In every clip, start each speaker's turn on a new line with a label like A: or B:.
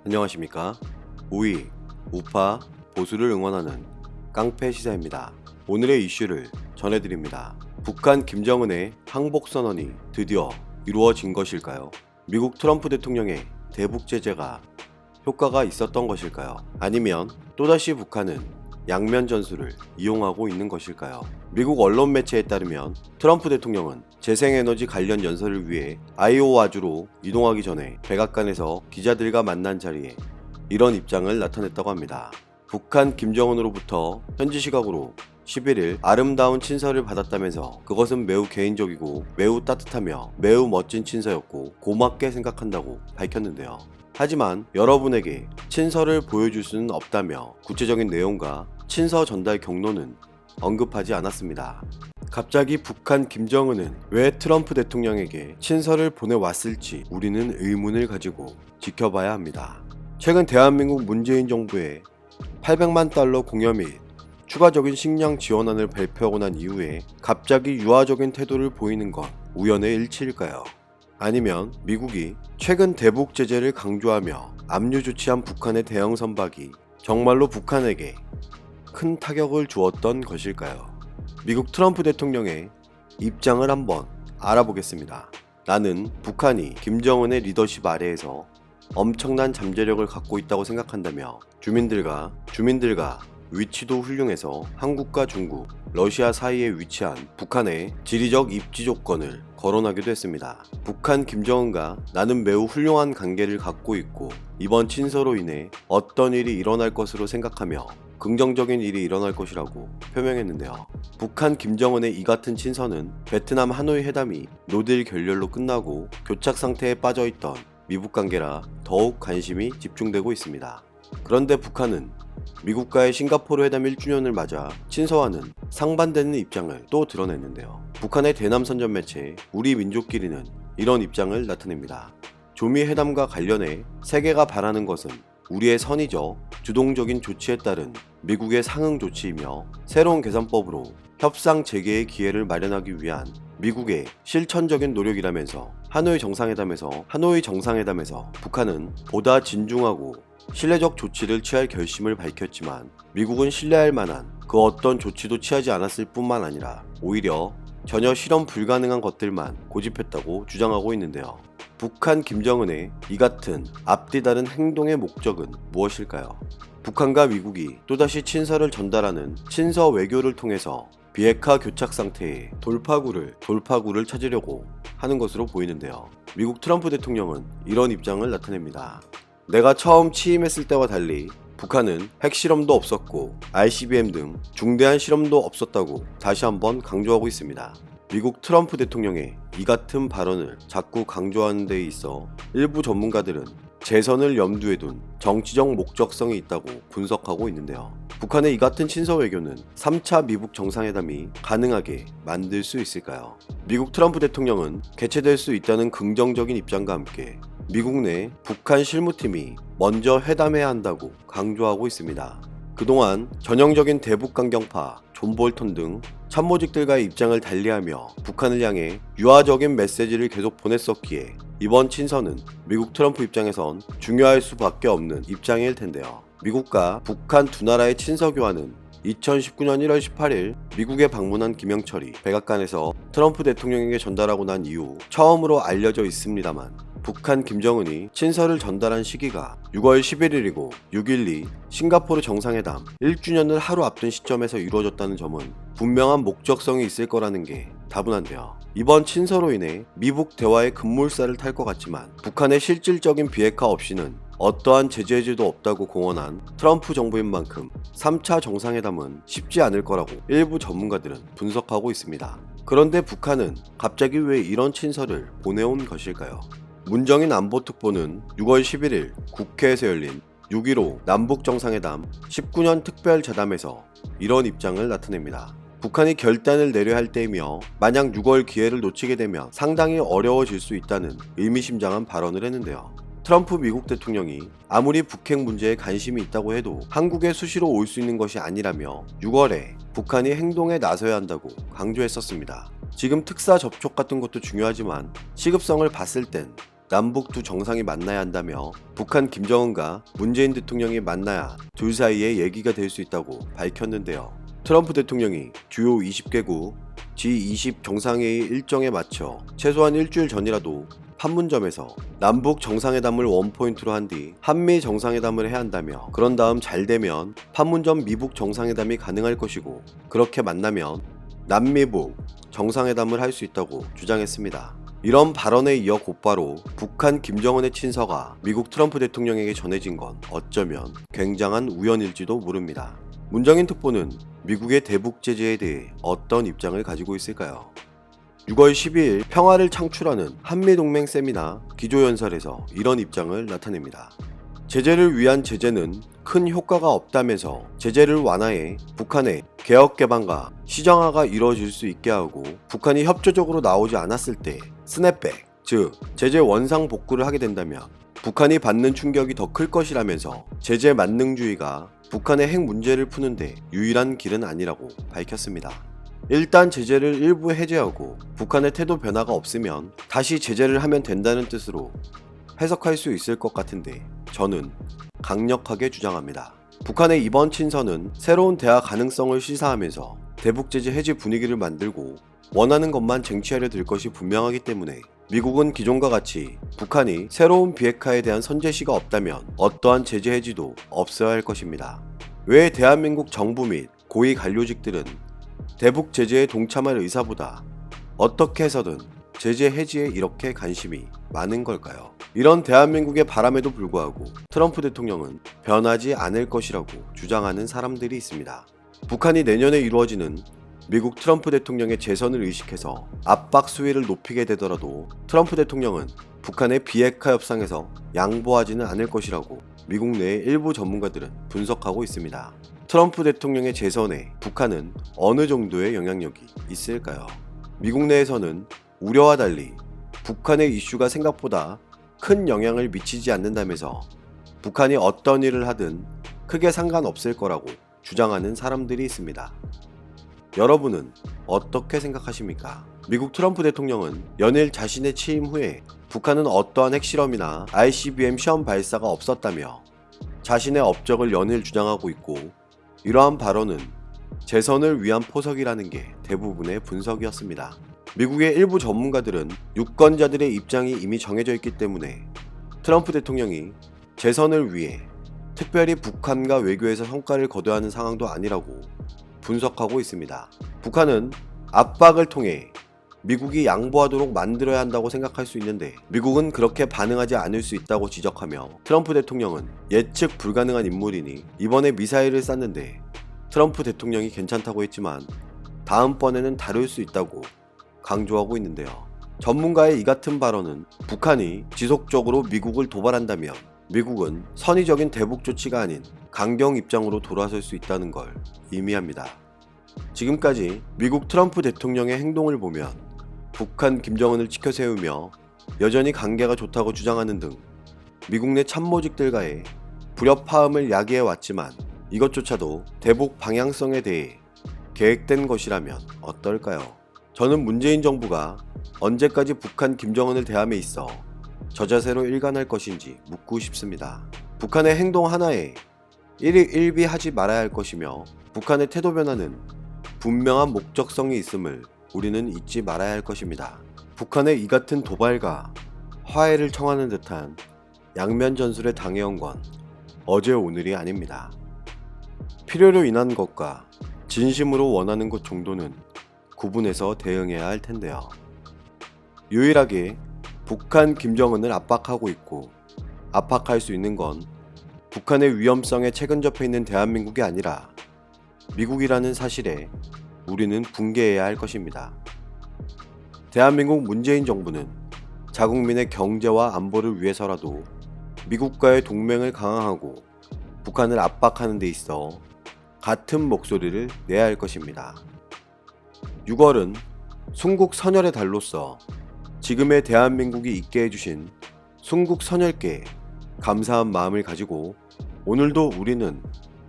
A: 안녕하십니까. 우위, 우파, 보수를 응원하는 깡패 시사입니다. 오늘의 이슈를 전해드립니다. 북한 김정은의 항복선언이 드디어 이루어진 것일까요? 미국 트럼프 대통령의 대북 제재가 효과가 있었던 것일까요? 아니면 또다시 북한은 양면 전술을 이용하고 있는 것일까요? 미국 언론 매체에 따르면 트럼프 대통령은 재생에너지 관련 연설을 위해 아이오와주로 이동하기 전에 백악관에서 기자들과 만난 자리에 이런 입장을 나타냈다고 합니다. 북한 김정은으로부터 현지 시각으로 11일 아름다운 친서를 받았다면서 그것은 매우 개인적이고 매우 따뜻하며 매우 멋진 친서였고 고맙게 생각한다고 밝혔는데요. 하지만 여러분에게 친서를 보여줄 수는 없다며 구체적인 내용과 친서 전달 경로는 언급하지 않았습니다. 갑자기 북한 김정은은 왜 트럼프 대통령에게 친서를 보내왔을지 우리는 의문을 가지고 지켜봐야 합니다. 최근 대한민국 문재인 정부의 800만 달러 공여 및 추가적인 식량 지원안을 발표하고 난 이후에 갑자기 유화적인 태도를 보이는 건 우연의 일치일까요? 아니면 미국이 최근 대북 제재를 강조하며 압류 조치한 북한의 대형 선박이 정말로 북한에게 큰 타격을 주었던 것일까요? 미국 트럼프 대통령의 입장을 한번 알아보겠습니다. 나는 북한이 김정은의 리더십 아래에서 엄청난 잠재력을 갖고 있다고 생각한다며 주민들과 위치도 훌륭해서 한국과 중국, 러시아 사이에 위치한 북한의 지리적 입지 조건을 거론하기도 했습니다. 북한 김정은과 나는 매우 훌륭한 관계를 갖고 있고 이번 친서로 인해 어떤 일이 일어날 것으로 생각하며 긍정적인 일이 일어날 것이라고 표명했는데요. 북한 김정은의 이 같은 친서는 베트남 하노이 회담이 노딜 결렬로 끝나고 교착 상태에 빠져있던 미북 관계라 더욱 관심이 집중되고 있습니다. 그런데 북한은 미국과의 싱가포르 회담 1주년을 맞아 친서와는 상반되는 입장을 또 드러냈는데요. 북한의 대남선전 매체 우리 민족끼리는 이런 입장을 나타냅니다. 조미 회담과 관련해 세계가 바라는 것은 우리의 선의적, 주동적인 조치에 따른 미국의 상응 조치이며 새로운 계산법으로 협상 재개의 기회를 마련하기 위한 미국의 실천적인 노력이라면서 하노이 정상회담에서 북한은 보다 진중하고 신뢰적 조치를 취할 결심을 밝혔지만 미국은 신뢰할 만한 그 어떤 조치도 취하지 않았을 뿐만 아니라 오히려 전혀 실현 불가능한 것들만 고집했다고 주장하고 있는데요. 북한 김정은의 이 같은 앞뒤 다른 행동의 목적은 무엇일까요? 북한과 미국이 또다시 친서를 전달하는 친서 외교를 통해서 비핵화 교착 상태의 돌파구를 찾으려고 하는 것으로 보이는데요. 미국 트럼프 대통령은 이런 입장을 나타냅니다. 내가 처음 취임했을 때와 달리 북한은 핵실험도 없었고 ICBM 등 중대한 실험도 없었다고 다시 한번 강조하고 있습니다. 미국 트럼프 대통령의 이 같은 발언을 자꾸 강조하는 데 있어 일부 전문가들은 재선을 염두에 둔 정치적 목적성이 있다고 분석하고 있는데요. 북한의 이 같은 친서 외교는 3차 미북 정상회담이 가능하게 만들 수 있을까요? 미국 트럼프 대통령은 개최될 수 있다는 긍정적인 입장과 함께 미국 내 북한 실무팀이 먼저 회담해야 한다고 강조하고 있습니다. 그동안 전형적인 대북 강경파 존 볼턴 등 참모직들과의 입장을 달리하며 북한을 향해 유화적인 메시지를 계속 보냈었기에 이번 친서는 미국 트럼프 입장에선 중요할 수밖에 없는 입장일 텐데요. 미국과 북한 두 나라의 친서 교환은 2019년 1월 18일 미국에 방문한 김영철이 백악관에서 트럼프 대통령에게 전달하고 난 이후 처음으로 알려져 있습니다만 북한 김정은이 친서를 전달한 시기가 6월 11일이고 6.12 싱가포르 정상회담 1주년을 하루 앞둔 시점에서 이루어졌다는 점은 분명한 목적성이 있을 거라는 게 다분한데요. 이번 친서로 인해 미북 대화의 급물살을 탈 것 같지만 북한의 실질적인 비핵화 없이는 어떠한 제재도 없다고 공언한 트럼프 정부인 만큼 3차 정상회담은 쉽지 않을 거라고 일부 전문가들은 분석하고 있습니다. 그런데 북한은 갑자기 왜 이런 친서를 보내온 것일까요? 문정인 안보특보는 6월 11일 국회에서 열린 6.15 남북정상회담 19년 특별자담에서 이런 입장을 나타냅니다. 북한이 결단을 내려야 할 때이며 만약 6월 기회를 놓치게 되면 상당히 어려워질 수 있다는 의미심장한 발언을 했는데요. 트럼프 미국 대통령이 아무리 북핵 문제에 관심이 있다고 해도 한국에 수시로 올 수 있는 것이 아니라며 6월에 북한이 행동에 나서야 한다고 강조했었습니다. 지금 특사 접촉 같은 것도 중요하지만 시급성을 봤을 땐 남북 두 정상이 만나야 한다며 북한 김정은과 문재인 대통령이 만나야 둘 사이에 얘기가 될 수 있다고 밝혔는데요. 트럼프 대통령이 주요 20개국 G20 정상회의 일정에 맞춰 최소한 일주일 전이라도 판문점에서 남북 정상회담을 원포인트로 한 뒤 한미 정상회담을 해야 한다며, 그런 다음 잘 되면 판문점 미북 정상회담이 가능할 것이고, 그렇게 만나면 남미북 정상회담을 할 수 있다고 주장했습니다. 이런 발언에 이어 곧바로 북한 김정은의 친서가 미국 트럼프 대통령에게 전해진 건 어쩌면 굉장한 우연일지도 모릅니다. 문정인 특보는 미국의 대북 제재에 대해 어떤 입장을 가지고 있을까요? 6월 12일 평화를 창출하는 한미동맹 세미나 기조연설에서 이런 입장을 나타냅니다. 제재를 위한 제재는 큰 효과가 없다면서 제재를 완화해 북한의 개혁 개방과 시정화가 이루어질 수 있게 하고, 북한이 협조적으로 나오지 않았을 때 스냅백, 즉 제재 원상 복구를 하게 된다면 북한이 받는 충격이 더 클 것이라면서 제재 만능주의가 북한의 핵 문제를 푸는데 유일한 길은 아니라고 밝혔습니다. 일단 제재를 일부 해제하고 북한의 태도 변화가 없으면 다시 제재를 하면 된다는 뜻으로 해석할 수 있을 것 같은데, 저는 강력하게 주장합니다. 북한의 이번 친서는 새로운 대화 가능성을 시사하면서 대북 제재 해지 분위기를 만들고 원하는 것만 쟁취하려 들 것이 분명하기 때문에, 미국은 기존과 같이 북한이 새로운 비핵화에 대한 선제시가 없다면 어떠한 제재 해지도 없어야 할 것입니다. 왜 대한민국 정부 및 고위 관료직들은 대북 제재에 동참할 의사보다 어떻게 해서든 제재 해지에 이렇게 관심이 많은 걸까요? 이런 대한민국의 바람에도 불구하고 트럼프 대통령은 변하지 않을 것이라고 주장하는 사람들이 있습니다. 북한이 내년에 이루어지는 미국 트럼프 대통령의 재선을 의식해서 압박 수위를 높이게 되더라도 트럼프 대통령은 북한의 비핵화 협상에서 양보하지는 않을 것이라고 미국 내 일부 전문가들은 분석하고 있습니다. 트럼프 대통령의 재선에 북한은 어느 정도의 영향력이 있을까요? 미국 내에서는 우려와 달리 북한의 이슈가 생각보다 큰 영향을 미치지 않는다면서 북한이 어떤 일을 하든 크게 상관없을 거라고 주장하는 사람들이 있습니다. 여러분은 어떻게 생각하십니까? 미국 트럼프 대통령은 연일 자신의 취임 후에 북한은 어떠한 핵실험이나 ICBM 시험 발사가 없었다며 자신의 업적을 연일 주장하고 있고, 이러한 발언은 재선을 위한 포석이라는 게 대부분의 분석이었습니다. 미국의 일부 전문가들은 유권자들의 입장이 이미 정해져 있기 때문에 트럼프 대통령이 재선을 위해 특별히 북한과 외교에서 성과를 거둬야 하는 상황도 아니라고 분석하고 있습니다. 북한은 압박을 통해 미국이 양보하도록 만들어야 한다고 생각할 수 있는데, 미국은 그렇게 반응하지 않을 수 있다고 지적하며, 트럼프 대통령은 예측 불가능한 인물이니 이번에 미사일을 쐈는데 트럼프 대통령이 괜찮다고 했지만 다음번에는 다룰 수 있다고 강조하고 있는데요. 전문가의 이 같은 발언은 북한이 지속적으로 미국을 도발한다면 미국은 선의적인 대북 조치가 아닌 강경 입장으로 돌아설 수 있다는 걸 의미합니다. 지금까지 미국 트럼프 대통령의 행동을 보면 북한 김정은을 치켜세우며 여전히 관계가 좋다고 주장하는 등 미국 내 참모직들과의 불협화음을 야기해왔지만, 이것조차도 대북 방향성에 대해 계획된 것이라면 어떨까요? 저는 문재인 정부가 언제까지 북한 김정은을 대함에 있어 저자세로 일관할 것인지 묻고 싶습니다. 북한의 행동 하나에 일희일비하지 말아야 할 것이며, 북한의 태도 변화는 분명한 목적성이 있음을 우리는 잊지 말아야 할 것입니다. 북한의 이 같은 도발과 화해를 청하는 듯한 양면 전술에 당해온 건 어제 오늘이 아닙니다. 필요로 인한 것과 진심으로 원하는 것 정도는 구분해서 대응해야 할 텐데요. 유일하게 북한 김정은을 압박하고 있고 압박할 수 있는 건 북한의 위험성에 최근 접해 있는 대한민국이 아니라 미국이라는 사실에 우리는 분개해야 할 것입니다. 대한민국 문재인 정부는 자국민의 경제와 안보를 위해서라도 미국과의 동맹을 강화하고 북한을 압박하는 데 있어 같은 목소리를 내야 할 것입니다. 6월은 순국 선열의 달로서 지금의 대한민국이 있게 해주신 순국 선열께 감사한 마음을 가지고, 오늘도 우리는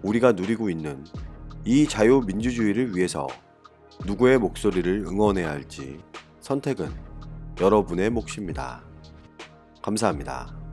A: 우리가 누리고 있는 이 자유민주주의를 위해서 누구의 목소리를 응원해야 할지 선택은 여러분의 몫입니다. 감사합니다.